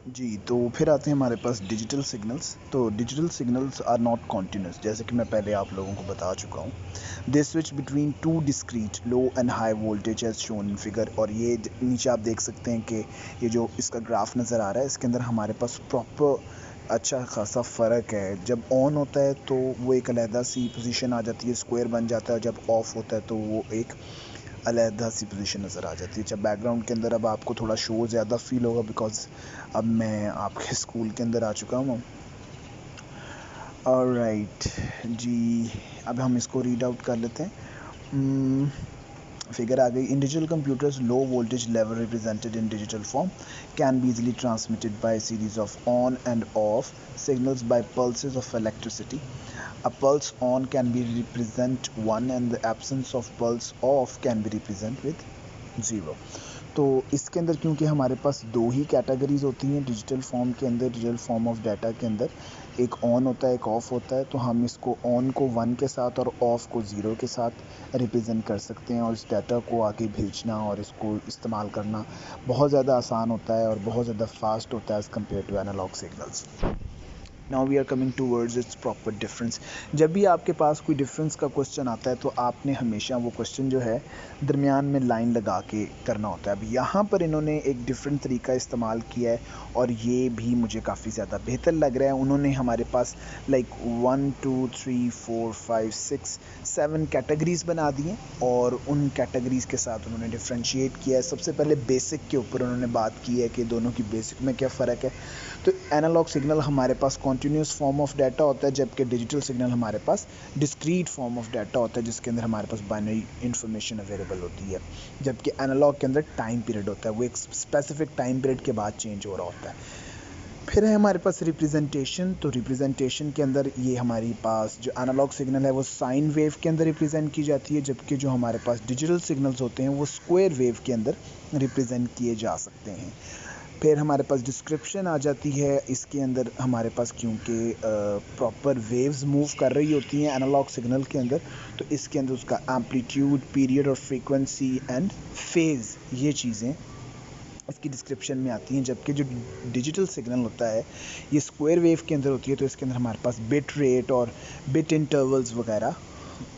जी, तो फिर आते हैं हमारे पास डिजिटल सिग्नल्स। तो digital signals are not continuous, जैसे कि मैं पहले आप लोगों को बता चुका हूँ। They switch between two discrete low and high voltage as shown in figure. और ये नीचे आप देख सकते हैं कि ये जो इसका ग्राफ नज़र आ रहा है, इसके अंदर हमारे पास प्रॉपर अच्छा खासा फ़र्क है। जब ऑन होता है तो वो एक अलहदा सी पोजीशन आ जाती है, स्क्वायर बन जाता है। जब ऑफ होता है तो वो एक अलहदा सी पोजीशन नज़र आ जाती है। जब बैकग्राउंड के अंदर अब आपको थोड़ा शोर ज़्यादा फील होगा, बिकॉज अब मैं आपके स्कूल के अंदर आ चुका हूँ। ऑलराइट जी, अब हम इसको रीड आउट कर लेते हैं। फिगर आ गई। इन digital computers low voltage level represented in digital form can be easily transmitted by series of on and of signals by pulses of electricity. A pulse on can be represent 1 and the absence of pulse off can be represented with 0. तो इसके अंदर क्योंकि हमारे पास दो ही categories होती हैं digital form के अंदर, डिजिटल फॉर्म ऑफ डाटा के अंदर, एक ऑन होता है एक ऑफ होता है। तो हम इसको ऑन को 1 के साथ और ऑफ को 0 के साथ रिप्रेजेंट कर सकते हैं। और इस डाटा को आगे भेजना और इसको इस्तेमाल करना बहुत ज़्यादा आसान होता है और बहुत ज़्यादा फास्ट होता है as compare to analog signals. Now we are coming towards its proper difference. जब भी आपके पास कोई डिफरेंस का क्वेश्चन आता है तो आपने हमेशा वो क्वेश्चन जो है दरमियान में लाइन लगा के करना होता है। अब यहाँ पर इन्होंने एक डिफरेंट तरीका इस्तेमाल किया है और ये भी मुझे काफ़ी ज़्यादा बेहतर लग रहा है। उन्होंने हमारे पास लाइक 1 2 3 4 5 6 7 कैटेगरीज बना दी हैं और उन कैटेगरीज के साथ उन्होंने डिफ्रेंशिएट किया है। सबसे पहले बेसिक के ऊपर उन्होंने बात की है कि दोनों की बेसिक में क्या फ़र्क है। तो एनालॉग सिग्नल हमारे पास कॉन्टीन्यूस फॉर्म ऑफ डाटा होता है, जबकि डिजिटल सिग्नल हमारे पास डिस्क्रीट फॉर्म ऑफ डाटा होता है जिसके अंदर हमारे पास बाइनरी इन्फॉर्मेशन अवेलेबल होती है। जबकि एनालॉग के अंदर टाइम पीरियड होता है, वो एक स्पेसिफिक टाइम पीरियड के बाद चेंज हो रहा होता है। फिर है हमारे पास रिप्रेजेंटेशन। तो रिप्रेजेंटेशन के अंदर ये हमारे पास जो एनालॉग सिग्नल है वो साइन वेव के अंदर रिप्रेजेंट की जाती है, जबकि जो हमारे पास डिजिटल सिग्नल्स होते हैं वो स्क्वायर वेव के अंदर रिप्रेजेंट किए जा सकते हैं। फिर हमारे पास डिस्क्रिप्शन आ जाती है। इसके अंदर हमारे पास क्योंकि प्रॉपर वेव्स मूव कर रही होती हैं एनालॉग सिग्नल के अंदर, तो इसके अंदर उसका एम्पलीट्यूड, पीरियड और फ्रीक्वेंसी एंड फेज़, ये चीज़ें इसकी डिस्क्रिप्शन में आती हैं। जबकि जो डिजिटल सिग्नल होता है ये स्क्वायर वेव के अंदर होती है, तो इसके अंदर हमारे पास बिट रेट और बिट इंटरवल्स वगैरह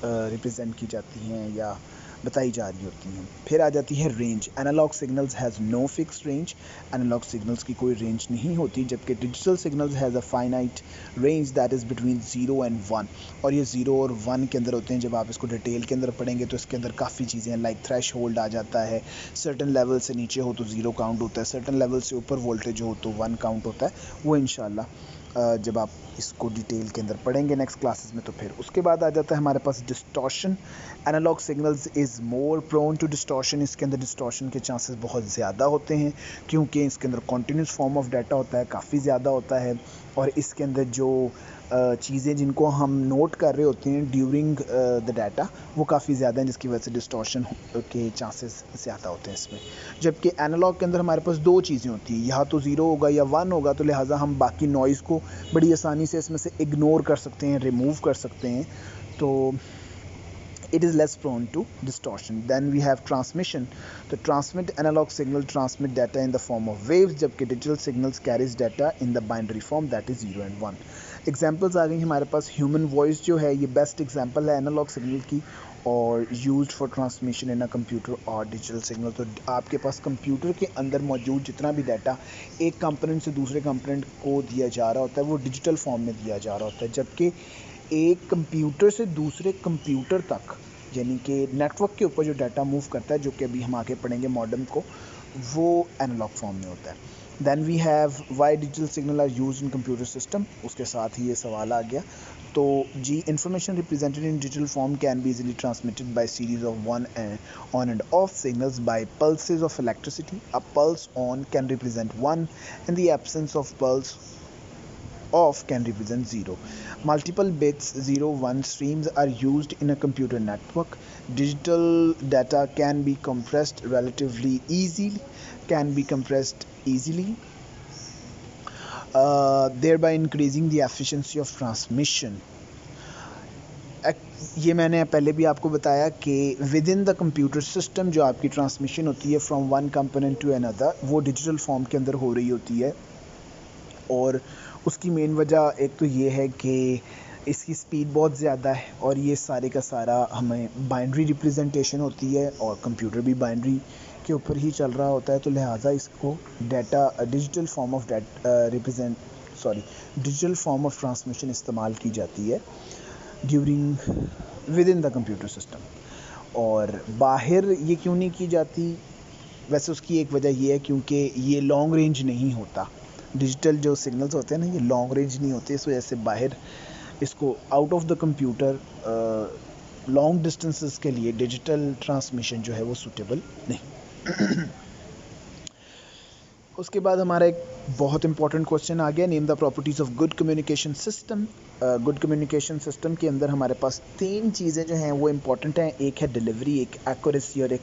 रिप्रेजेंट की जाती हैं या बताई जा रही होती हैं। फिर आ जाती है range. Analog signals has no fix range. Analog signals की कोई रेंज नहीं होती, जबकि digital signals has a finite range that is between 0 and 1। और ये 0 और 1 के अंदर होते हैं। जब आप इसको डिटेल के अंदर पढ़ेंगे तो इसके अंदर काफ़ी चीज़ें हैं, लाइक थ्रेश होल्ड आ जाता है। सर्टन लेवल से नीचे हो तो 0 काउंट होता है, सर्टन लेवल से ऊपर वोल्टेज हो तो 1 काउंट होता है। वो इंशाल्लाह जब आप इसको डिटेल के अंदर पढ़ेंगे नेक्स्ट क्लासेस में। तो फिर उसके बाद आ जाता है हमारे पास distortion. Analogue signals is more prone to distortion. इसके अंदर डिस्टॉर्शन के चांसेस बहुत ज़्यादा होते हैं क्योंकि इसके अंदर कॉन्टीन्यूस फॉर्म ऑफ डाटा होता है, काफ़ी ज़्यादा होता है। और इसके अंदर जो चीज़ें जिनको हम नोट कर रहे होते हैं ड्यूरिंग द डाटा वो काफ़ी ज़्यादा हैं, जिसकी वजह से डिस्टॉर्शन के चांसेस ज़्यादा होते हैं इसमें। जबकि एनालॉग के अंदर हमारे पास दो चीज़ें होती हैं, या तो 0 होगा या 1 होगा, तो लिहाजा हम बाकी नॉइज़ को बड़ी आसानी से इसमें से इग्नोर कर सकते हैं, रिमूव कर सकते हैं। तो it is less prone to distortion. Then we have transmission. The transmit analog signal transmit data in the form of waves, जबकि digital signals carries data in the binary form that is 0 and 1. Examples आ गई हमारे पास। human voice जो है ये best example है analog signal की और used for transmission in a computer और digital signal। तो आपके पास कंप्यूटर के अंदर मौजूद जितना भी डाटा एक कंपोनेंट से दूसरे कंपोनेंट को दिया जा रहा होता है वो डिजिटल फॉर्म में दिया जा रहा होता है, जबकि एक कंप्यूटर से दूसरे कंप्यूटर तक यानी कि नेटवर्क के ऊपर जो डाटा मूव करता है, जो कि अभी हम आगे पढ़ेंगे मॉडेम को, वो एनालॉग फॉर्म में होता है। Then we have why digital signal are use in computer system. उसके साथ ही ये सवाल आ गया। तो जी, information represented in digital form can be easily transmitted by series of on and off signals by pulses of electricity. A pulse on can represent 1 and the absence of pulse off can represent 0. Multiple bits 0 1 streams are used in a computer network. Digital data can be compressed easily, thereby increasing the efficiency of transmission. ये मैंने पहले भी आपको बताया कि within the computer system जो आपकी transmission होती है from one component to another, वो डिजिटल फॉर्म के अंदर हो रही होती है। اور اس کی مین وجہ ایک تو یہ ہے کہ اس کی سپیڈ بہت زیادہ ہے اور یہ سارے کا سارا ہمیں بائنڈری ریپریزنٹیشن ہوتی ہے اور کمپیوٹر بھی بائنڈری کے اوپر ہی چل رہا ہوتا ہے، تو لہٰذا اس کو data digital form of digital form of transmission استعمال کی جاتی ہے within the computer system. اور باہر یہ کیوں نہیں کی جاتی؟ ویسے اس کی ایک وجہ یہ ہے کیونکہ یہ لانگ رینج نہیں ہوتا. ڈیجیٹل جو سگنلز ہوتے ہیں نا، یہ لانگ رینج نہیں ہوتے، اس وجہ سے باہر اس کو out of the computer long distances کے لیے ڈیجیٹل ٹرانسمیشن جو ہے وہ سوٹیبل نہیں. اس کے بعد ہمارا ایک بہت امپورٹنٹ کوشچن آ گیا، name the properties of good communication system. Good communication system کے اندر ہمارے پاس 3 چیزیں جو ہیں وہ امپورٹنٹ ہیں. ایک ہے ڈیلیوری، ایک ایکوریسی اور ایک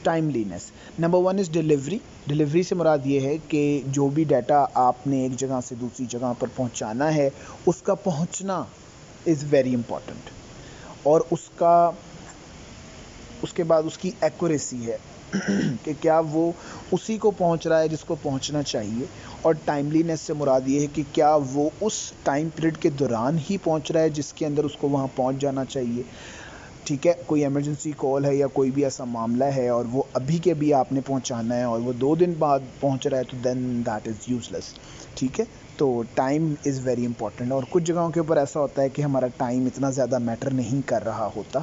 ٹائملینس. نمبر 1 از ڈیلیوری. ڈیلیوری سے مراد یہ ہے کہ جو بھی ڈیٹا آپ نے ایک جگہ سے دوسری جگہ پر پہنچانا ہے، اس کا پہنچنا از ویری امپورٹنٹ. اور اس کے بعد اس کی ایکوریسی ہے کہ کیا وہ اسی کو پہنچ رہا ہے جس کو پہنچنا چاہیے. اور ٹائملینس سے مراد یہ ہے کہ کیا وہ اس ٹائم پیریڈ کے دوران ہی پہنچ رہا ہے جس کے اندر اس کو وہاں پہنچ جانا چاہیے. ٹھیک ہے، کوئی ایمرجنسی کال ہے یا کوئی بھی ایسا معاملہ ہے اور وہ ابھی کے بھی آپ نے پہنچانا ہے اور وہ 2 دن بعد پہنچ رہا ہے، تو دین دیٹ از یوز لیس. ٹھیک ہے، تو ٹائم از ویری امپورٹنٹ. اور کچھ جگہوں کے اوپر ایسا ہوتا ہے کہ ہمارا ٹائم اتنا زیادہ میٹر نہیں کر رہا ہوتا،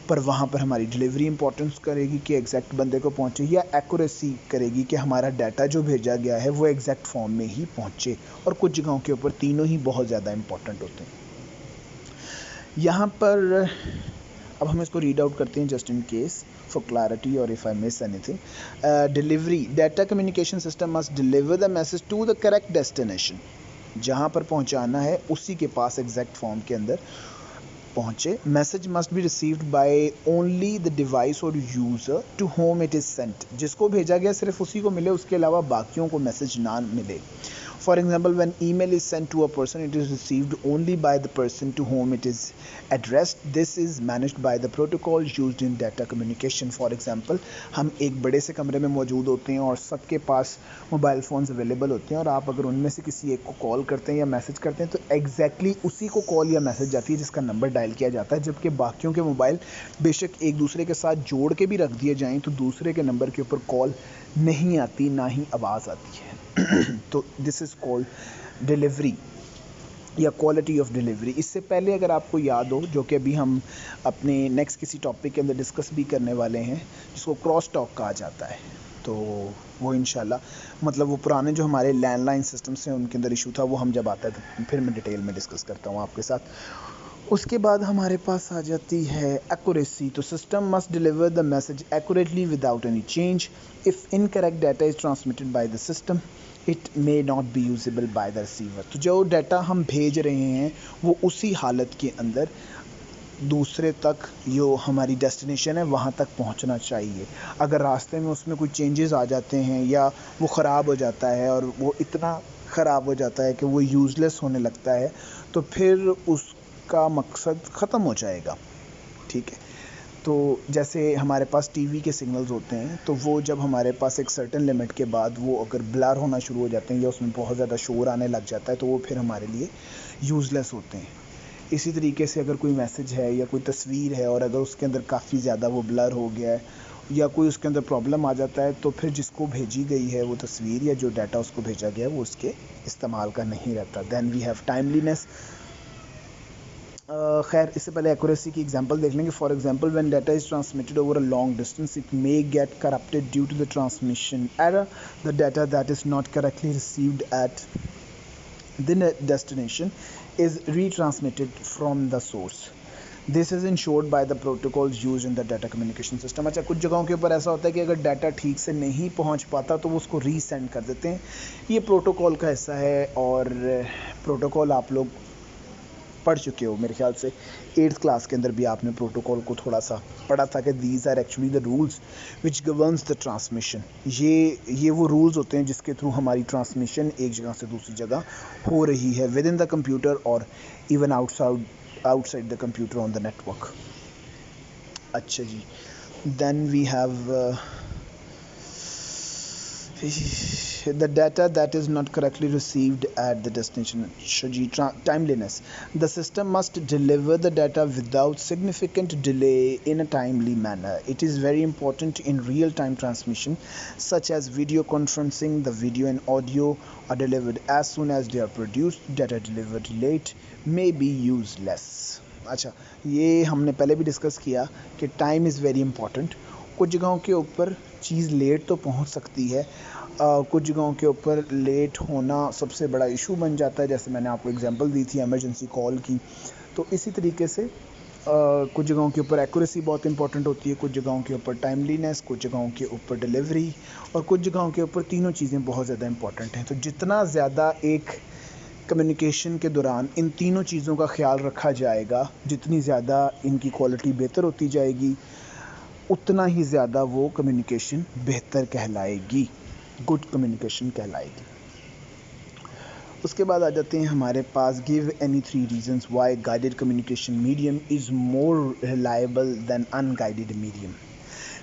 پر وہاں پر ہماری ڈیلیوری امپورٹنس کرے گی کہ ایگزیکٹ بندے کو پہنچے، یا ایکوریسی کرے گی کہ ہمارا ڈیٹا جو بھیجا گیا ہے وہ ایگزیکٹ فارم میں ہی پہنچے. اور کچھ جگہوں کے اوپر تینوں ہی بہت زیادہ امپورٹنٹ ہوتے ہیں. یہاں پر اب ہم اس کو ریڈ آؤٹ کرتے ہیں just in case for clarity اور if I miss anything. Delivery, data communication system must deliver the message to the correct destination. جہاں پر پہنچانا ہے اسی کے پاس ایگزیکٹ فارم کے اندر پہنچے. Message must be received by only the device اور user to whom it is sent. جس کو بھیجا گیا صرف اسی کو ملے، اس کے علاوہ باقیوں کو میسج نہ ملے. For example, when email is sent to a person, it is received only by the person to whom it is addressed. This is managed by the protocol used in data communication. For example, ہم ایک بڑے سے کمرے میں موجود ہوتے ہیں اور سب کے پاس موبائل فونز اویلیبل ہوتے ہیں، اور آپ اگر ان میں سے کسی ایک کو کال کرتے ہیں یا میسج کرتے ہیں تو ایگزیکٹلی اسی کو کال یا میسج جاتی ہے جس کا نمبر ڈائل کیا جاتا ہے. جبکہ باقیوں کے موبائل بے شک ایک دوسرے کے ساتھ جوڑ کے بھی رکھ دیے جائیں تو دوسرے کے نمبر کے اوپر کال نہیں آتی، نہ ہی آواز آتی ہے. تو دس از کالڈ ڈیلیوری یا کوالٹی آف ڈیلیوری. اس سے پہلے اگر آپ کو یاد ہو، جو کہ ابھی ہم اپنے نیکسٹ کسی ٹاپک کے اندر ڈسکس بھی کرنے والے ہیں، جس کو کراس ٹاک کہا جاتا ہے، تو وہ انشاءاللہ مطلب وہ پرانے جو ہمارے لینڈ لائن سسٹمس ہیں ان کے اندر ایشو تھا، وہ ہم جب آتا ہے تو پھر میں ڈیٹیل میں ڈسکس کرتا ہوں آپ کے ساتھ. اس کے بعد ہمارے پاس آ جاتی ہے ایکوریسی. تو system must deliver the message accurately without any change. If incorrect data is transmitted by the system it may not be usable by the receiver. تو جو ڈیٹا ہم بھیج رہے ہیں وہ اسی حالت کے اندر دوسرے تک، جو ہماری ڈیسٹینیشن ہے وہاں تک پہنچنا چاہیے. اگر راستے میں اس میں کوئی چینجز آ جاتے ہیں یا وہ خراب ہو جاتا ہے، اور وہ اتنا خراب ہو جاتا ہے کہ وہ یوز لیس ہونے لگتا ہے، تو پھر اس کا مقصد ختم ہو جائے گا. ٹھیک ہے، تو جیسے ہمارے پاس ٹی وی کے سگنلز ہوتے ہیں، تو وہ جب ہمارے پاس ایک سرٹن لمٹ کے بعد وہ اگر بلر ہونا شروع ہو جاتے ہیں یا اس میں بہت زیادہ شور آنے لگ جاتا ہے، تو وہ پھر ہمارے لیے یوز لیس ہوتے ہیں. اسی طریقے سے اگر کوئی میسج ہے یا کوئی تصویر ہے اور اگر اس کے اندر کافی زیادہ وہ بلر ہو گیا ہے یا کوئی اس کے اندر پرابلم آ جاتا ہے، تو پھر جس کو بھیجی گئی ہے وہ تصویر یا جو ڈیٹا اس کو بھیجا گیا ہے وہ اس کے استعمال کا نہیں رہتا. دین وی ہیو ٹائملینس. خیر اس سے پہلے ایکوریسی کی ایگزامپل دیکھ لیں گے. For example when data is transmitted over a long distance it may get corrupted due to the transmission error. The data that is not correctly received at the destination is retransmitted from the source. This is ensured by the protocols used in the data communication system. اچھا، کچھ جگہوں کے اوپر ایسا ہوتا ہے کہ اگر ڈیٹا ٹھیک سے نہیں پہنچ پاتا تو وہ اس کو ری سینڈ کر دیتے ہیں. یہ پروٹوکول کا حصہ ہے، اور پروٹوکول آپ لوگ پڑھ چکے ہو میرے خیال سے 8th کلاس کے اندر بھی آپ نے پروٹوکول کو تھوڑا سا پڑھا تھا کہ these are actually the rules which governs the transmission. یہ وہ رولز ہوتے ہیں جس کے تھرو ہماری ٹرانسمیشن ایک جگہ سے دوسری جگہ ہو رہی ہے ود ان دا کمپیوٹر اور even outside the computer on the network. اچھا جی، then we have The data that is not correctly received at the destination. Timeliness. The system must deliver the data without significant delay in a timely manner. It is very important in real-time transmission, such as video conferencing. The video and audio are delivered as soon as they are produced. Data delivered late may be useless. अच्छा, ये हमने पहले भी discuss किया कि time is very important. कुछ जगहों के ऊपर चीज़ लेट तो पहुंच सकती है, कुछ जगहों के ऊपर लेट होना सबसे बड़ा इशू बन जाता है. जैसे मैंने आपको एग्जांपल दी थी इमरजेंसी कॉल की. तो इसी तरीके से कुछ जगहों के ऊपर एक्यूरेसी बहुत इंपॉर्टेंट होती है, कुछ जगहों के ऊपर टाइमलीनेस, कुछ जगहों के ऊपर डिलीवरी, और कुछ जगहों के ऊपर तीनों चीज़ें बहुत ज़्यादा इंपॉर्टेंट हैं. तो जितना ज़्यादा एक कम्युनिकेशन के दौरान इन तीनों चीज़ों का ख्याल रखा जाएगा, जितनी ज़्यादा इनकी क्वालिटी बेहतर होती जाएगी, उतना ही ज़्यादा वो कम्युनिकेशन बेहतर कहलाएगी, गुड कम्युनिकेशन कहलाएगी. उसके बाद आ जाते हैं हमारे पास give any 3 reasons why guided communication medium is more reliable than unguided medium.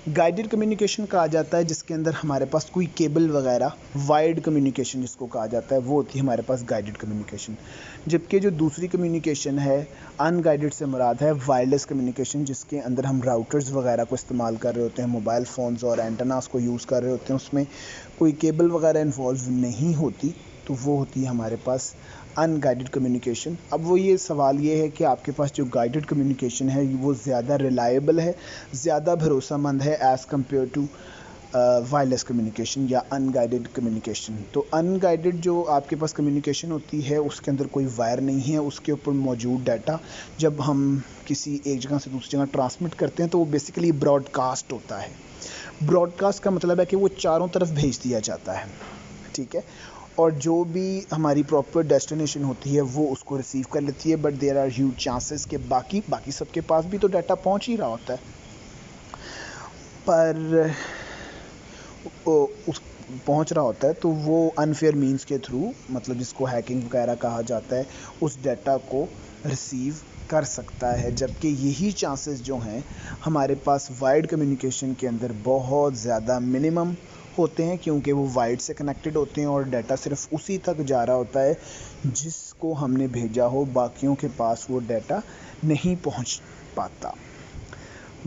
Guided communication कहा जाता है जिसके अंदर हमारे पास कोई केबल वगैरह, वायर्ड कम्युनिकेशन जिसको कहा जाता है, वो होती है हमारे पास गाइडेड कम्युनिकेशन. जबकि जो दूसरी कम्युनिकेशन है अनगाइडेड से मुराद है वायरलेस कम्युनिकेशन, जिसके अंदर हम राउटर्स वगैरह को इस्तेमाल कर रहे होते हैं, मोबाइल फ़ोन्स और एंटेनास को यूज़ कर रहे होते हैं, उसमें कोई केबल वगैरह इन्वॉल्व नहीं होती, तो वो होती है हमारे पास अनगाइडेड कम्युनिकेशन. अब वो ये सवाल ये है कि आपके पास जो गाइडेड कम्युनिकेशन है वो ज़्यादा रिलायबल है, ज़्यादा भरोसामंद है as compare to wireless communication या अनगाइडेड कम्युनिकेशन. तो अनगाइडेड जो आपके पास कम्युनिकेशन होती है उसके अंदर कोई वायर नहीं है, उसके ऊपर मौजूद डाटा जब हम किसी एक जगह से दूसरी जगह ट्रांसमिट करते हैं तो वो बेसिकली ब्रॉडकास्ट होता है. ब्रॉडकास्ट का मतलब है कि वो चारों तरफ भेज दिया जाता है, ठीक है, और जो भी हमारी प्रॉपर डेस्टिनेशन होती है वो उसको रिसीव कर लेती है. But there are huge chances कि बाकी सबके पास भी तो डाटा पहुंच ही रहा होता है, पर उस पहुंच रहा होता है तो वो अनफेयर मींस के थ्रू, मतलब जिसको हैकिंग वगैरह कहा जाता है, उस डाटा को रिसीव कर सकता है. जबकि यही चांसेस जो हैं हमारे पास वायर्ड कम्युनिकेशन के अंदर बहुत ज़्यादा मिनिमम होते हैं, क्योंकि वो वायर्ड से कनेक्टेड होते हैं और डाटा सिर्फ उसी तक जा रहा होता है जिसको हमने भेजा हो, बाकियों के पास वो डाटा नहीं पहुंच पाता.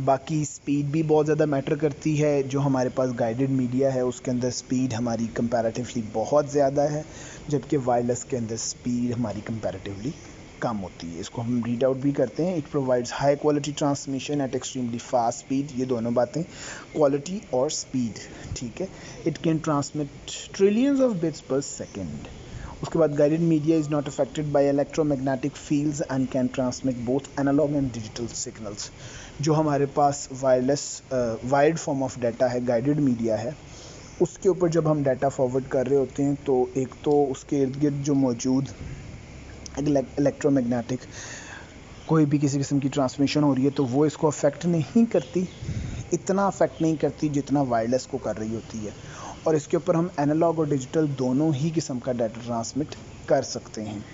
बाकी स्पीड भी बहुत ज़्यादा मैटर करती है. जो हमारे पास गाइडेड मीडिया है उसके अंदर स्पीड हमारी कंपैरेटिवली बहुत ज़्यादा है, जबकि वायरलेस के अंदर स्पीड हमारी कंपैरेटिवली कम होती है. इसको हम रीड आउट भी करते हैं. It provides high quality transmission at extremely fast speed. ये दोनों बातें, क्वालिटी और स्पीड, ठीक है. It can transmit trillions of bits per second. उसके बाद guided media is not affected by electromagnetic fields and can transmit both analog and digital signals. जो हमारे पास वायर्ड फॉर्म ऑफ डाटा है, गाइडेड मीडिया है, उसके ऊपर जब हम डाटा फॉरवर्ड कर रहे होते हैं तो एक तो उसके इर्द गिर्द जो मौजूद इलेक्ट्रोमैग्नेटिक कोई भी किसी किस्म की ट्रांसमिशन हो रही है तो वो इसको अफेक्ट नहीं करती, इतना अफेक्ट नहीं करती जितना वायरलेस को कर रही होती है. और इसके ऊपर हम एनालॉग और डिजिटल दोनों ही किस्म का डाटा ट्रांसमिट कर सकते हैं.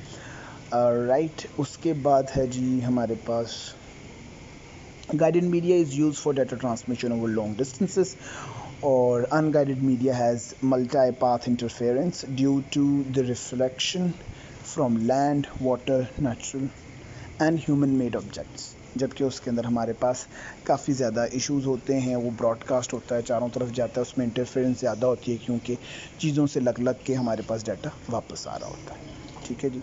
राइट. उसके बाद है जी हमारे पास guided media is use for data transmission over long distances, और unguided media has multi path interference due to the reflection from land, water, natural and human made objects. जबकि उसके अंदर हमारे पास काफ़ी ज़्यादा इश्यूज़ होते हैं. वो ब्रॉडकास्ट होता है, चारों तरफ जाता है, उसमें इंटरफेरेंस ज़्यादा होती है क्योंकि चीज़ों से लग के हमारे पास डाटा वापस आ रहा होता है. ठीक है जी.